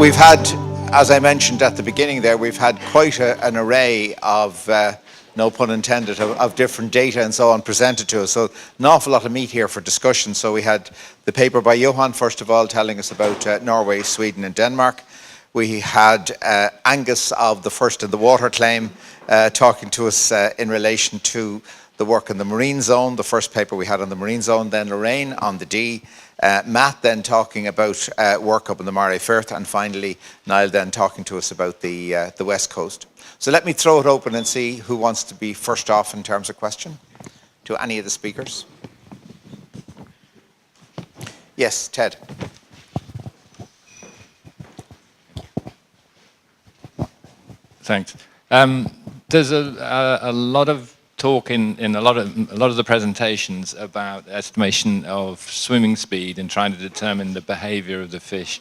we've had, as I mentioned at the beginning there, we've had quite an array of, no pun intended, of different data and so on presented to us. So an awful lot of meat here for discussion. So we had the paper by Johan, first of all, telling us about Norway, Sweden and Denmark. We had Angus of the First in the Water claim talking to us in relation to the work in the marine zone, the first paper we had on the marine zone, then Lorraine on the D, Matt then talking about work up in the Moray Firth, and finally Niall then talking to us about the West Coast. So let me throw it open and see who wants to be first off in terms of question to any of the speakers. Yes, Ted. Thanks. There's a lot of talk in a lot of the presentations about estimation of swimming speed and trying to determine the behavior of the fish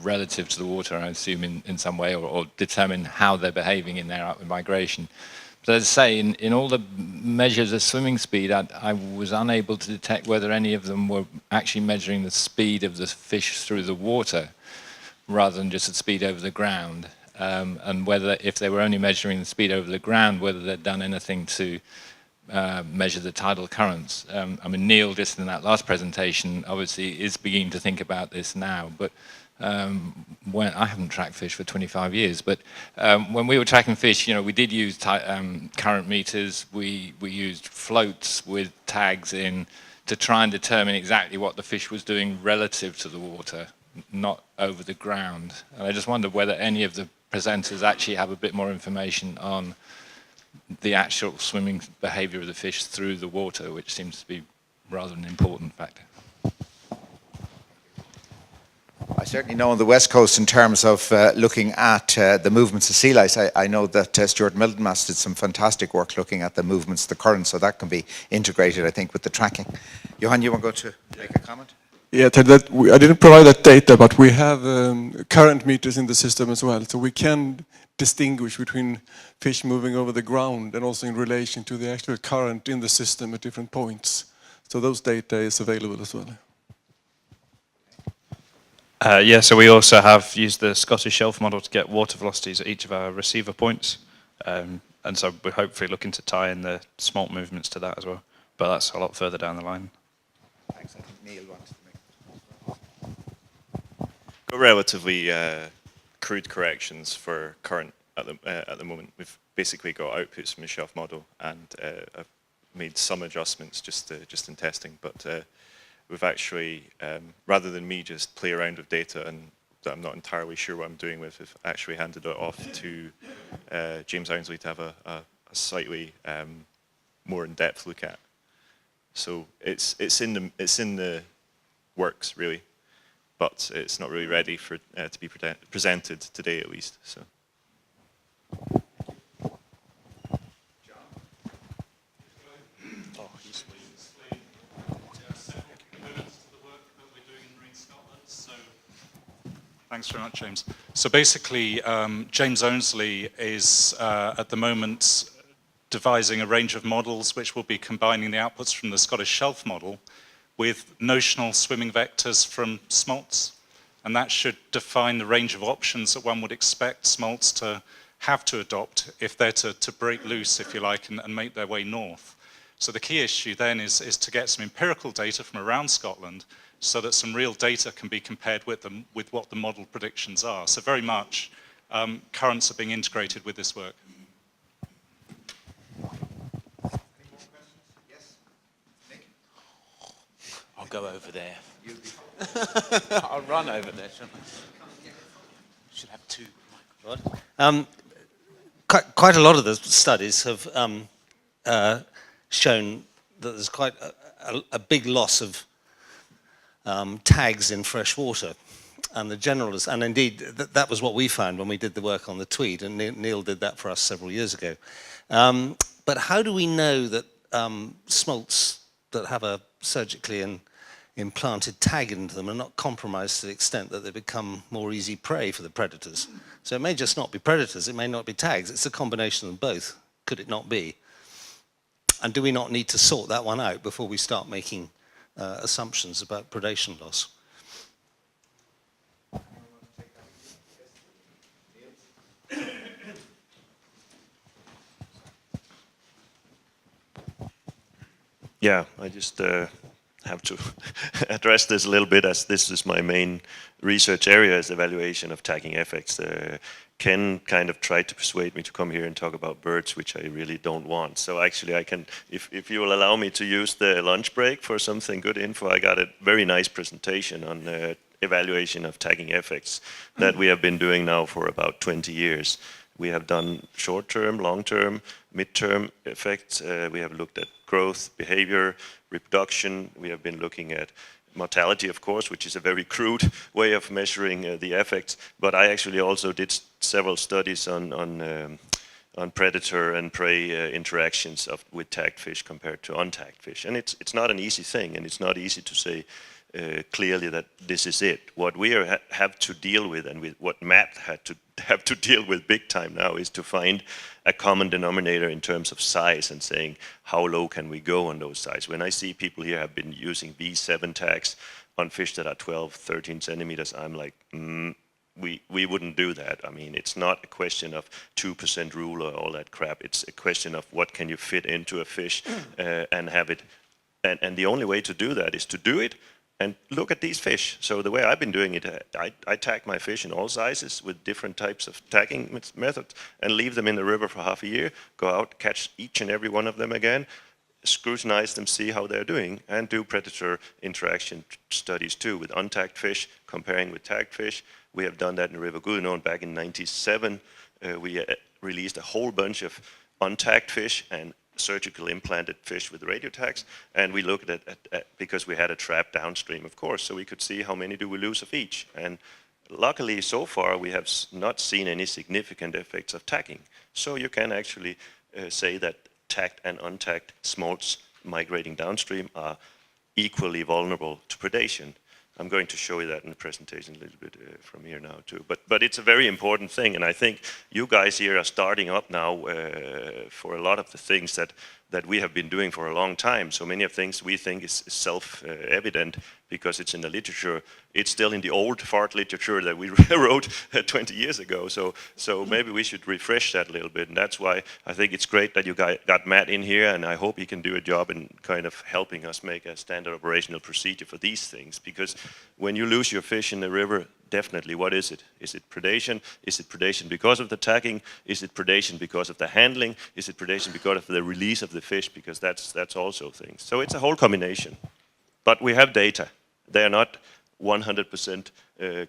relative to the water, I assume in some way, or determine how they're behaving in their outward migration. But as I say, in all the measures of swimming speed, I was unable to detect whether any of them were actually measuring the speed of the fish through the water rather than just the speed over the ground. And whether, if they were only measuring the speed over the ground, whether they'd done anything to measure the tidal currents. I mean, Neil, just in that last presentation, obviously is beginning to think about this now, but when I haven't tracked fish for 25 years, but when we were tracking fish, we did use current meters. We used floats with tags in to try and determine exactly what the fish was doing relative to the water, not over the ground. And I just wonder whether any of the presenters actually have a bit more information on the actual swimming behavior of the fish through the water, which seems to be rather an important factor. I certainly know on the West Coast, in terms of looking at the movements of sea lice, I know that Stuart Mildenmas did some fantastic work looking at the movements of the current, so that can be integrated, I think, with the tracking. Johan, you want to go to make a comment? Yeah, Ted, I didn't provide that data, but we have current meters in the system as well, so we can distinguish between fish moving over the ground and also in relation to the actual current in the system at different points. So those data is available as well. Yeah, so we also have used the Scottish shelf model to get water velocities at each of our receiver points. And so we're hopefully looking to tie in the smolt movements to that as well. But that's a lot further down the line. Thanks. I think Neil wants to make got relatively crude corrections for current at the moment. We've basically got outputs from the shelf model, and I've made some adjustments just in testing. But we've actually, rather than me just play around with data and that I'm not entirely sure what I'm doing with, we've actually handed it off to James Ownsley to have a slightly more in-depth look at. So it's in the works really, but it's not really ready for to be presented today at least. So. Thanks very much, James. So basically, James Ownsley is at the moment devising a range of models which will be combining the outputs from the Scottish shelf model with notional swimming vectors from smolts. And that should define the range of options that one would expect smolts to have to adopt if they're to break loose, if you like, and make their way north. So the key issue then is to get some empirical data from around Scotland so that some real data can be compared with what the model predictions are. So very much currents are being integrated with this work. I'll go over there. I'll run over there. Should have two microphones. Quite a lot of the studies have shown that there's quite a big loss of tags in fresh water, and the generalists, and indeed that was what we found when we did the work on the Tweed, and Neil did that for us several years ago. But how do we know that smolts that have a surgically implanted tag into them are not compromised to the extent that they become more easy prey for the predators? So it may just not be predators, it may not be tags, it's a combination of both. Could it not be? And do we not need to sort that one out before we start making assumptions about predation loss? Yeah, I just have to address this a little bit, as this is my main research area, is evaluation of tagging effects. Ken kind of tried to persuade me to come here and talk about birds, which I really don't want. So actually I can, if you will allow me to use the lunch break for something good info, I got a very nice presentation on evaluation of tagging effects that we have been doing now for about 20 years. We have done short-term, long-term, mid-term effects. We have looked at growth, behavior, reproduction. We have been looking at mortality, of course, which is a very crude way of measuring the effects. But I actually also did several studies on predator and prey interactions with tagged fish compared to untagged fish. And it's not an easy thing, and it's not easy to say clearly that this is it. What we have to deal with, and with what Matt have to deal with big time now, is to find a common denominator in terms of size and saying how low can we go on those sizes. When I see people here have been using V7 tags on fish that are 12, 13 centimeters, I'm like, we wouldn't do that. I mean, it's not a question of 2% rule or all that crap. It's a question of what can you fit into a fish and have it. And the only way to do that is to do it and look at these fish. So the way I've been doing it, I tag my fish in all sizes with different types of tagging methods and leave them in the river for half a year, go out, catch each and every one of them again, scrutinize them, see how they're doing, and do predator interaction studies too with untagged fish, comparing with tagged fish. We have done that in the River Gudnon back in '97. We released a whole bunch of untagged fish and surgical implanted fish with radio tags, and we looked at because we had a trap downstream, of course, so we could see how many do we lose of each. And luckily, so far, we have not seen any significant effects of tagging. So you can actually say that tagged and untagged smolts migrating downstream are equally vulnerable to predation. I'm going to show you that in the presentation a little bit from here now too. But it's a very important thing, and I think you guys here are starting up now for a lot of the things that we have been doing for a long time. So many of things we think is self-evident because it's in the literature. It's still in the old fart literature that we wrote 20 years ago. So maybe we should refresh that a little bit, and that's why I think it's great that you got Matt in here, and I hope he can do a job in kind of helping us make a standard operational procedure for these things. Because when you lose your fish in the river, definitely, what is it? Is it predation? Is it predation because of the tagging? Is it predation because of the handling? Is it predation because of the release of the fish? Because that's also things. So it's a whole combination. But we have data. They are not 100%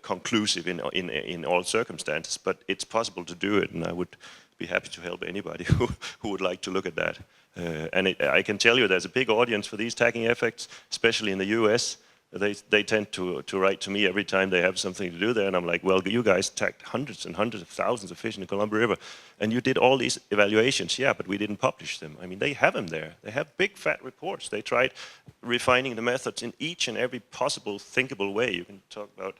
conclusive in all circumstances, but it's possible to do it, and I would be happy to help anybody who would like to look at that. I can tell you there's a big audience for these tagging effects, especially in the US. They tend to write to me every time they have something to do there, and I'm like, well, you guys tagged hundreds and hundreds of thousands of fish in the Columbia River, and you did all these evaluations, yeah, but we didn't publish them. I mean, they have them there. They have big fat reports. They tried refining the methods in each and every possible thinkable way. You can talk about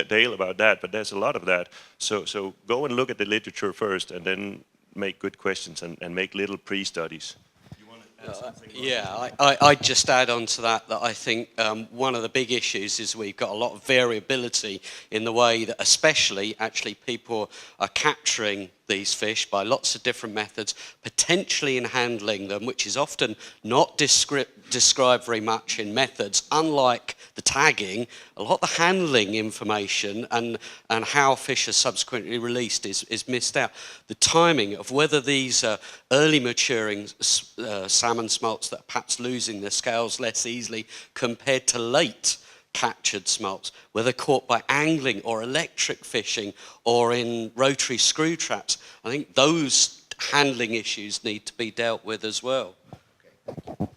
Dale about that, but there's a lot of that. So go and look at the literature first, and then make good questions and make little pre-studies. Yeah, I'd just add on to that I think one of the big issues is we've got a lot of variability in the way that especially actually people are capturing these fish by lots of different methods, potentially in handling them, which is often not described very much in methods. Unlike the tagging, a lot of the handling information and how fish are subsequently released is missed out. The timing of whether these are early maturing salmon smolts that are perhaps losing their scales less easily compared to late captured smolts, whether caught by angling or electric fishing or in rotary screw traps. I think those handling issues need to be dealt with as well. Okay.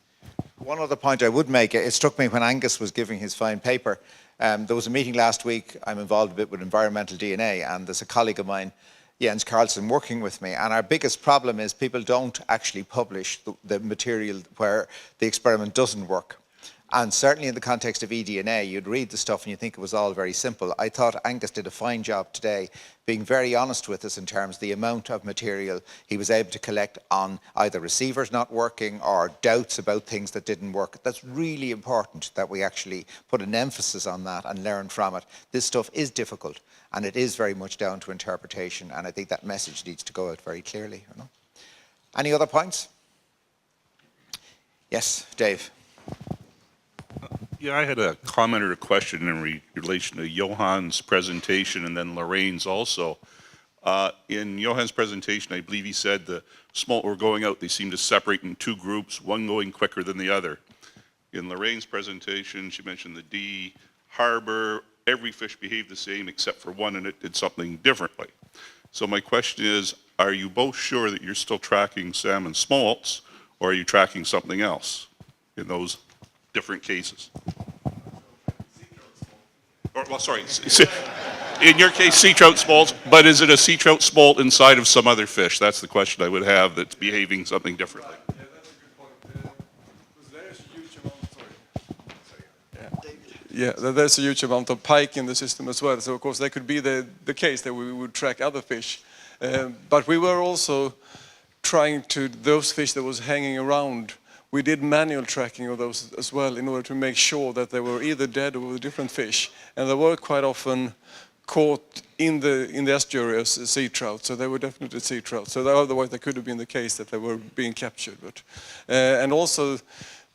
One other point I would make, it struck me when Angus was giving his fine paper. There was a meeting last week. I'm involved a bit with environmental DNA, and there's a colleague of mine, Jens Carlson, working with me, and our biggest problem is people don't actually publish the material where the experiment doesn't work. And certainly in the context of eDNA, you'd read the stuff and you think it was all very simple. I thought Angus did a fine job today being very honest with us in terms of the amount of material he was able to collect on either receivers not working or doubts about things that didn't work. That's really important that we actually put an emphasis on that and learn from it. This stuff is difficult and it is very much down to interpretation, and I think that message needs to go out very clearly. You know? Any other points? Yes, Dave. Yeah, I had a comment or a question in relation to Johan's presentation and then Lorraine's also. In Johan's presentation, I believe he said the smolt were going out, they seemed to separate in two groups, one going quicker than the other. In Lorraine's presentation, she mentioned the D harbor, every fish behaved the same except for one, and it did something differently. So my question is, are you both sure that you're still tracking salmon smolts, or are you tracking something else in those different cases? Or, well, sorry, in your case, sea trout smolts, but is it a sea trout smolt inside of some other fish? That's the question I would have that's behaving something differently. Yeah, that's a good point. There's a huge amount, there's a huge amount of pike in the system as well. So of course that could be the case that we would track other fish. But we were also trying to, those fish that was hanging around, we did manual tracking of those as well in order to make sure that they were either dead or with different fish. And they were quite often caught in the estuary as sea trout, so they were definitely sea trout. So otherwise that could have been the case that they were being captured. But and also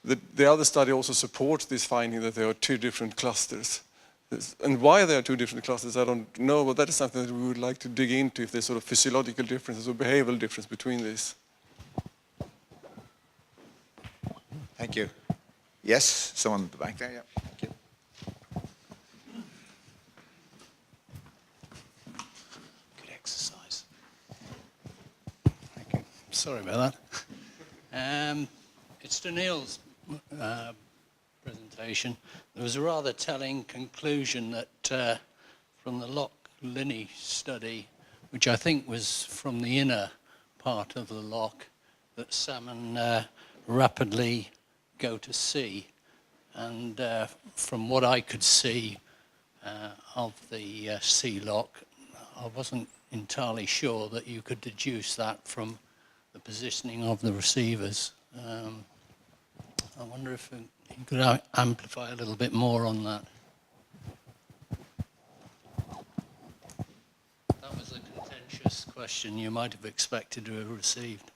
the other study also supports this finding that there are two different clusters. And why there are two different clusters, I don't know, but that is something that we would like to dig into, if there's sort of physiological differences or behavioral difference between these. Thank you. Yes, someone at the back there, yeah. Thank you. Good exercise. Thank you. Sorry about that. It's to Neil's presentation. There was a rather telling conclusion that from the Loch Linney study, which I think was from the inner part of the loch, that salmon rapidly go to sea. And from what I could see of the sea loch, I wasn't entirely sure that you could deduce that from the positioning of the receivers. I wonder if you could amplify a little bit more on that. That was a contentious question you might have expected to have received.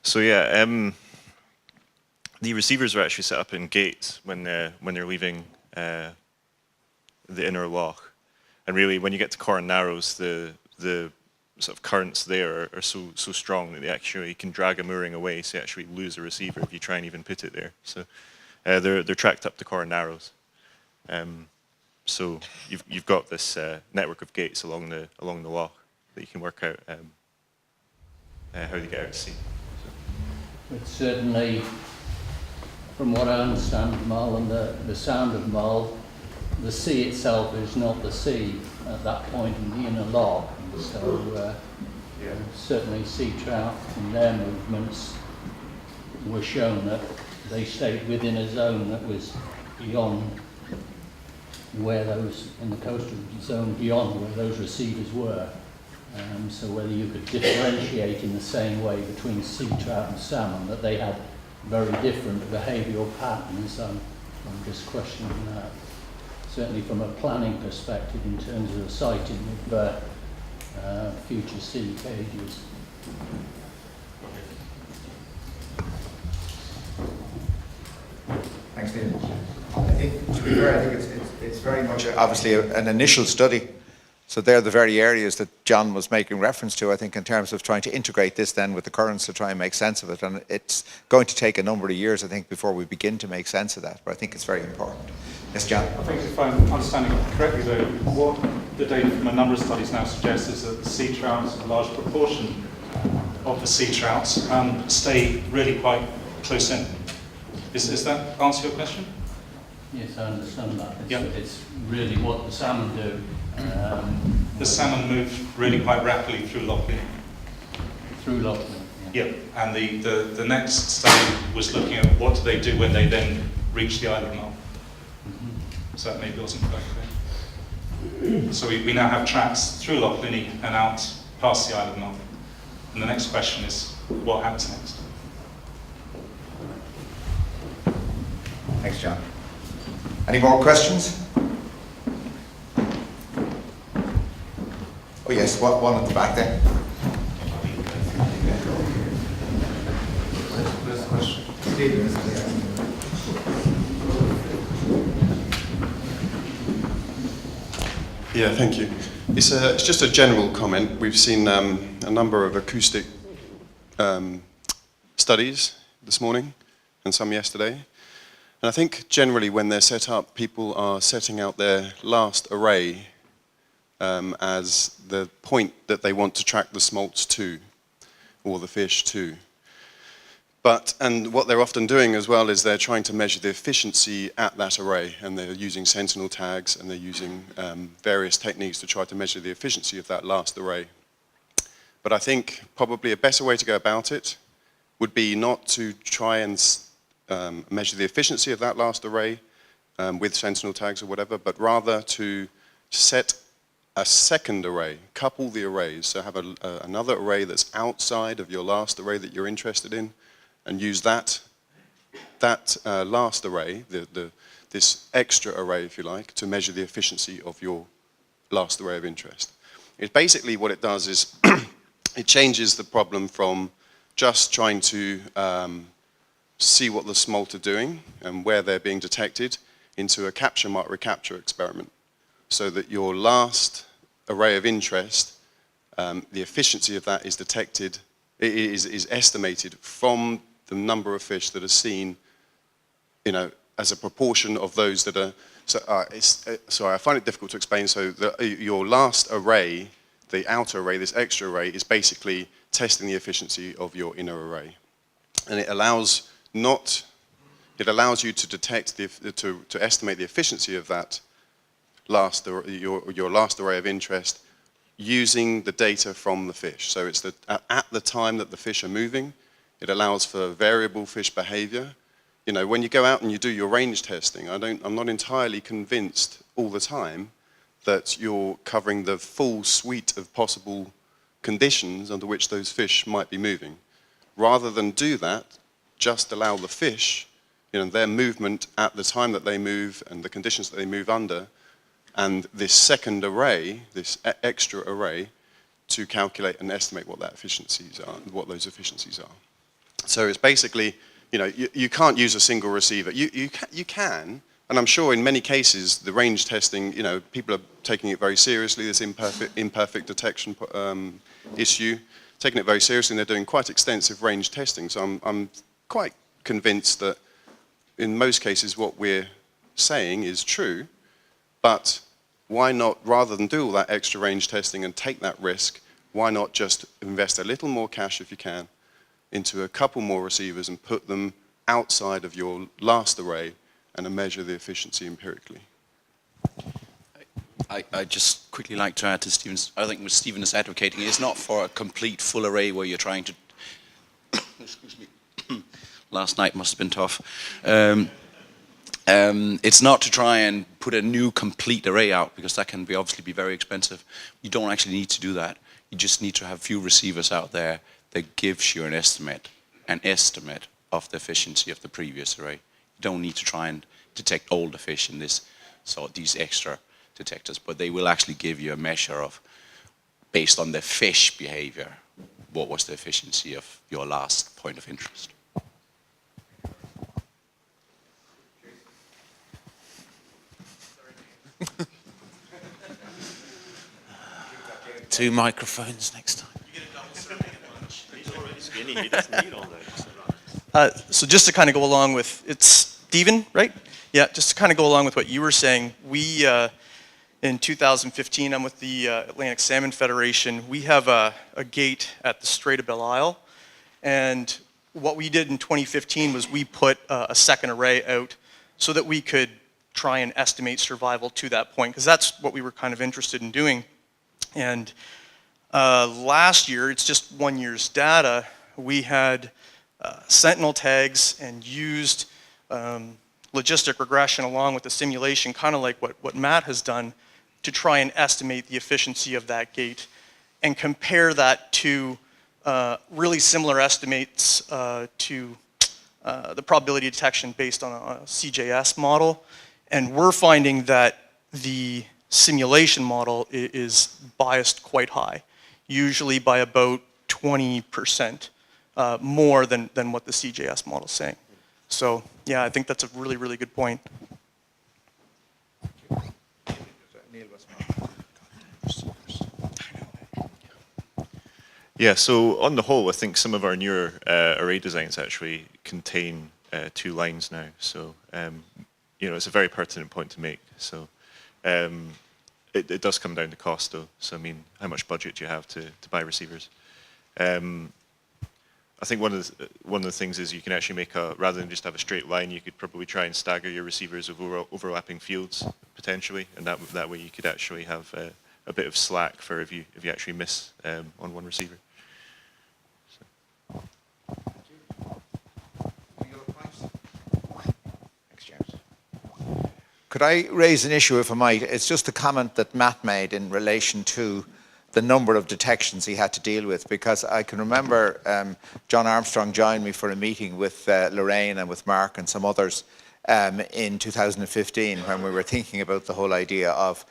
So yeah, the receivers are actually set up in gates when they're leaving the inner loch, and really when you get to Corran Narrows, the sort of currents there are so strong that they actually can drag a mooring away, so you actually lose a receiver if you try and even put it there. So they're tracked up to Corran Narrows. So you've got this network of gates along the loch that you can work out how they get out to sea. But certainly, from what I understand of Mull and the sound of Mull, the sea itself is not the sea at that point in the inner loch. So certainly sea trout in their movements were shown that they stayed within a zone that was beyond where those, in the coastal zone beyond where those receivers were. So whether you could differentiate in the same way between sea trout and salmon, that they had very different behavioural patterns, I'm just questioning that. Certainly from a planning perspective in terms of the siting of future sea cages. Thanks, Neil. I think, to be fair, I think it's very much obviously an initial study. So they're the very areas that John was making reference to, I think, in terms of trying to integrate this then with the currents to try and make sense of it. And it's going to take a number of years, I think, before we begin to make sense of that. But I think it's very important. Yes, John? I think if I'm understanding correctly, though, what the data from a number of studies now suggests is that the sea trouts, a large proportion of the sea trouts, stay really quite close in. Does that answer your question? Yes, I understand that. Yeah. It's really what the salmon do. The salmon move really quite rapidly through Loch Linney. Through Loch Linney. Yeah, and the next study was looking at what do they do when they then reach the Isle of Mull. So that maybe wasn't quite clear. So we now have tracks through Loch Linney and out past the Isle of Mull. And the next question is, what happens next? Thanks, John. Any more questions? Oh yes, one at the back there. Yeah, thank you. It's just a general comment. We've seen a number of acoustic studies this morning and some yesterday. And I think generally when they're set up, people are setting out their last array as the point that they want to track the smolts to, or the fish to. And what they're often doing as well is they're trying to measure the efficiency at that array, and they're using sentinel tags, and they're using various techniques to try to measure the efficiency of that last array. But I think probably a better way to go about it would be not to try and measure the efficiency of that last array with sentinel tags or whatever, but rather to set a second array, couple the arrays, so have another array that's outside of your last array that you're interested in, and use that last array, this extra array, if you like, to measure the efficiency of your last array of interest. Basically what it does is it changes the problem from just trying to see what the smolt are doing and where they're being detected into a capture mark recapture experiment, so that your last array of interest, the efficiency of that is detected, is estimated from the number of fish that are seen, as a proportion of those that are. Sorry, I find it difficult to explain. So your last array, the outer array, this extra array, is basically testing the efficiency of your inner array, and it allows you to detect to estimate the efficiency of that your last array of interest using the data from the fish. So it's at the time that the fish are moving. It allows for variable fish behavior. When you go out and you do your range testing, I'm not entirely convinced all the time that you're covering the full suite of possible conditions under which those fish might be moving. Rather than do that, just allow the fish, their movement at the time that they move and the conditions that they move under, and this second array, this extra array, to calculate and estimate what those efficiencies are. So it's basically, you can't use a single receiver. You can, and I'm sure in many cases the range testing, people are taking it very seriously, this imperfect detection issue, taking it very seriously, and they're doing quite extensive range testing. So I'm quite convinced that in most cases what we're saying is true, but why not, rather than do all that extra range testing and take that risk, why not just invest a little more cash if you can into a couple more receivers and put them outside of your last array and measure the efficiency empirically? I just quickly like to add to Stephen's, I think what Stephen is advocating is not for a complete full array where you're trying to, excuse me, last night must have been tough. It's not to try and put a new complete array out, because that can obviously be very expensive. You don't actually need to do that. You just need to have a few receivers out there that gives you an estimate of the efficiency of the previous array. You don't need to try and detect all the fish in these extra detectors, but they will actually give you a measure of, based on the fish behavior, what was the efficiency of your last point of interest. Two microphones next time. So just to kind of go along with, it's Stephen, right? Yeah, just to kind of go along with what you were saying, we, in 2015, I'm with the Atlantic Salmon Federation. We have a gate at the Strait of Belle Isle, and what we did in 2015 was we put a second array out so that we could try and estimate survival to that point, because that's what we were kind of interested in doing. And last year, it's just 1 year's data, we had sentinel tags and used logistic regression along with the simulation, kind of like what Matt has done, to try and estimate the efficiency of that gate and compare that to really similar estimates to the probability detection based on a CJS model. And we're finding that the simulation model is biased quite high, usually by about 20% more than what the CJS model is saying. So yeah, I think that's a really, really good point. Yeah, so on the whole, I think some of our newer array designs actually contain 2 lines now. So, you know, it's a very pertinent point to make. So, it does come down to cost, though. So, I mean, how much budget do you have to buy receivers? I think one of the things is you can actually make rather than just have a straight line, you could probably try and stagger your receivers over overlapping fields potentially, and that way you could actually have a bit of slack for if you actually miss on one receiver. Could I raise an issue, if I might? It's just a comment that Matt made in relation to the number of detections he had to deal with, because I can remember John Armstrong joined me for a meeting with Lorraine and with Mark and some others in 2015 when we were thinking about the whole idea of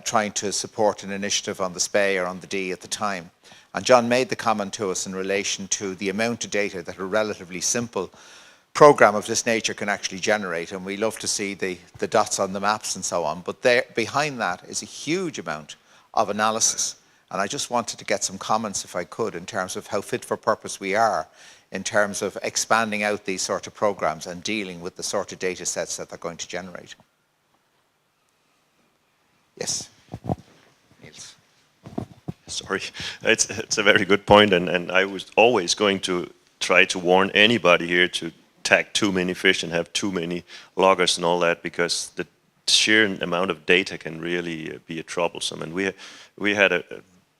trying to support an initiative on the SPAY or on the D at the time. And John made the comment to us in relation to the amount of data that a relatively simple program of this nature can actually generate, and we love to see the dots on the maps and so on, but there, behind that is a huge amount of analysis. And I just wanted to get some comments, if I could, in terms of how fit for purpose we are in terms of expanding out these sort of programs and dealing with the sort of data sets that they're going to generate. Yes. Niels. Sorry, it's a very good point, and I was always going to try to warn anybody here to tag too many fish and have too many loggers and all that, because the sheer amount of data can really be troublesome. And we had a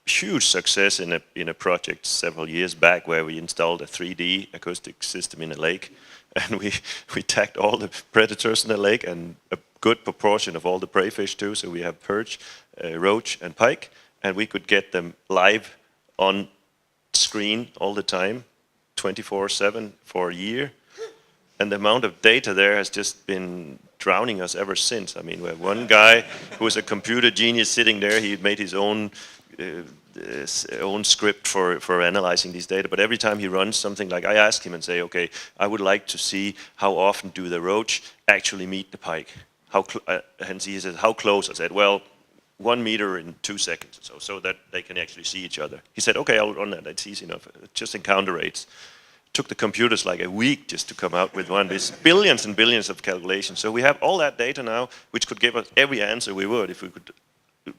huge success in a project several years back where we installed a 3D acoustic system in a lake, and we tagged all the predators in the lake and a good proportion of all the prey fish too. So we have perch, roach, and pike, and we could get them live on screen all the time, 24/7 for a year. And the amount of data there has just been drowning us ever since. I mean, we have one guy who was a computer genius sitting there. He made his own script for analyzing these data. But every time he runs something, like I ask him and say, okay, I would like to see how often do the roach actually meet the pike. And he says, how close? I said, well, 1 meter in 2 seconds or so that they can actually see each other. He said, okay, I'll run that. That's easy enough. Just encounter rates. Took the computers like a week just to come out with one. There's billions and billions of calculations. So we have all that data now, which could give us every answer we would if we could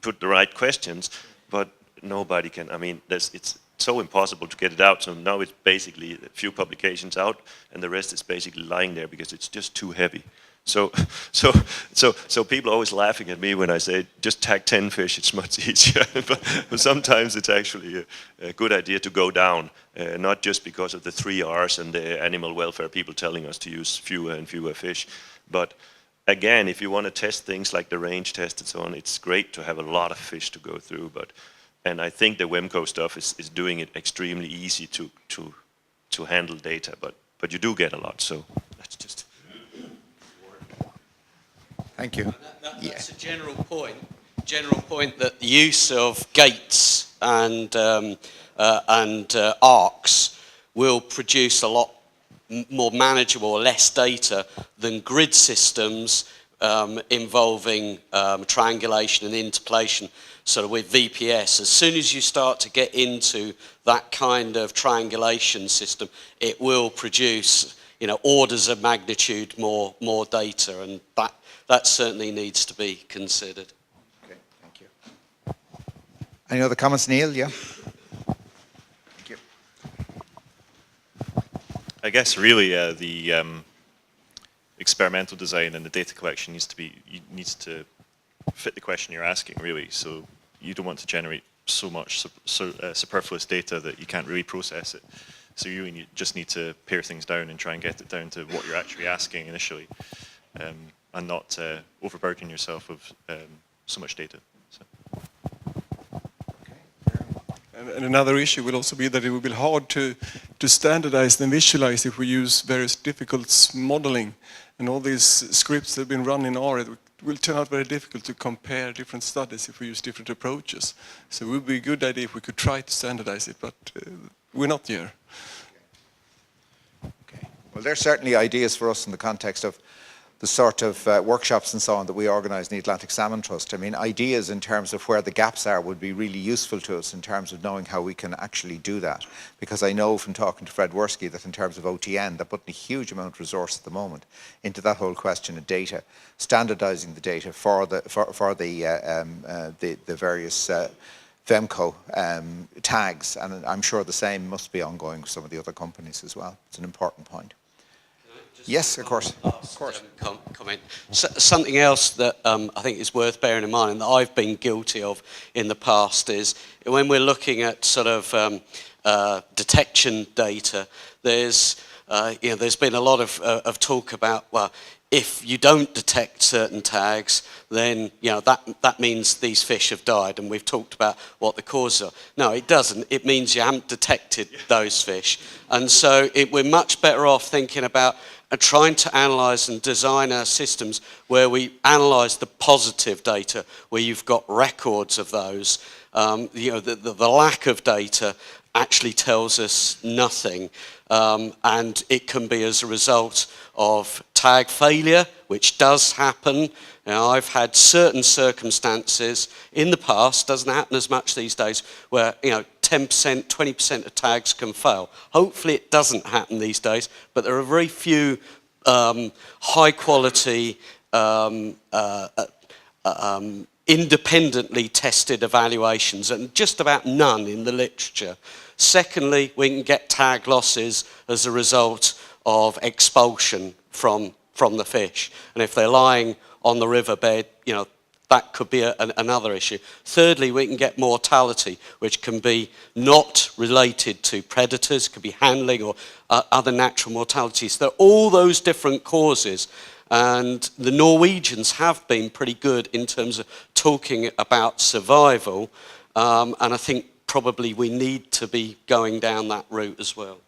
put the right questions, but nobody can. I mean, it's so impossible to get it out. So now it's basically a few publications out, and the rest is basically lying there because it's just too heavy. So people are always laughing at me when I say, just tag 10 fish, it's much easier. but sometimes it's actually a good idea to go down, not just because of the 3 R's and the animal welfare people telling us to use fewer and fewer fish. But again, if you want to test things like the range test and so on, it's great to have a lot of fish to go through. And I think the WEMCO stuff is doing it extremely easy to handle data, but you do get a lot, so that's just... Thank you. That's a general point that the use of gates and arcs will produce a lot more manageable or less data than grid systems involving triangulation and interpolation, sort of with VPS. As soon as you start to get into that kind of triangulation system, it will produce, you know, orders of magnitude more data, and that certainly needs to be considered. Okay, thank you. Any other comments, Neil? Yeah. Thank you. I guess really the experimental design and the data collection needs to fit the question you're asking, really. So you don't want to generate so much superfluous data that you can't really process it. So you really just need to pare things down and try and get it down to what you're actually asking initially, and not overburden yourself with so much data. So. And another issue will also be that it will be hard to standardize and visualize if we use various difficult modeling. And all these scripts that have been run in R, will turn out very difficult to compare different studies if we use different approaches. So it would be a good idea if we could try to standardize it, but we're not there. Okay. Well, there's certainly ideas for us in the context of the sort of workshops and so on that we organise in the Atlantic Salmon Trust. I mean, ideas in terms of where the gaps are would be really useful to us in terms of knowing how we can actually do that. Because I know from talking to Fred Worski that in terms of OTN, they're putting a huge amount of resource at the moment into that whole question of data, standardising the data for the various VEMCO tags, and I'm sure the same must be ongoing for some of the other companies as well. It's an important point. Yes, of course. Comment. Something else that I think is worth bearing in mind, and that I've been guilty of in the past, is when we're looking at sort of detection data, there's been a lot of talk about, well, if you don't detect certain tags, then that means these fish have died, and we've talked about what the causes are. No, it doesn't. It means you haven't detected those fish, and so we're much better off thinking about trying to analyse and design our systems where we analyse the positive data, where you've got records of those. The lack of data actually tells us nothing, and it can be as a result of tag failure, which does happen. Now, I've had certain circumstances in the past, doesn't happen as much these days, where 10%, 20% of tags can fail. Hopefully it doesn't happen these days, but there are very few high quality, independently tested evaluations, and just about none in the literature. Secondly, we can get tag losses as a result of expulsion from the fish. And if they're lying on the riverbed, that could be another issue. Thirdly, we can get mortality, which can be not related to predators, could be handling or other natural mortalities. There are all those different causes, and the Norwegians have been pretty good in terms of talking about survival, and I think probably we need to be going down that route as well.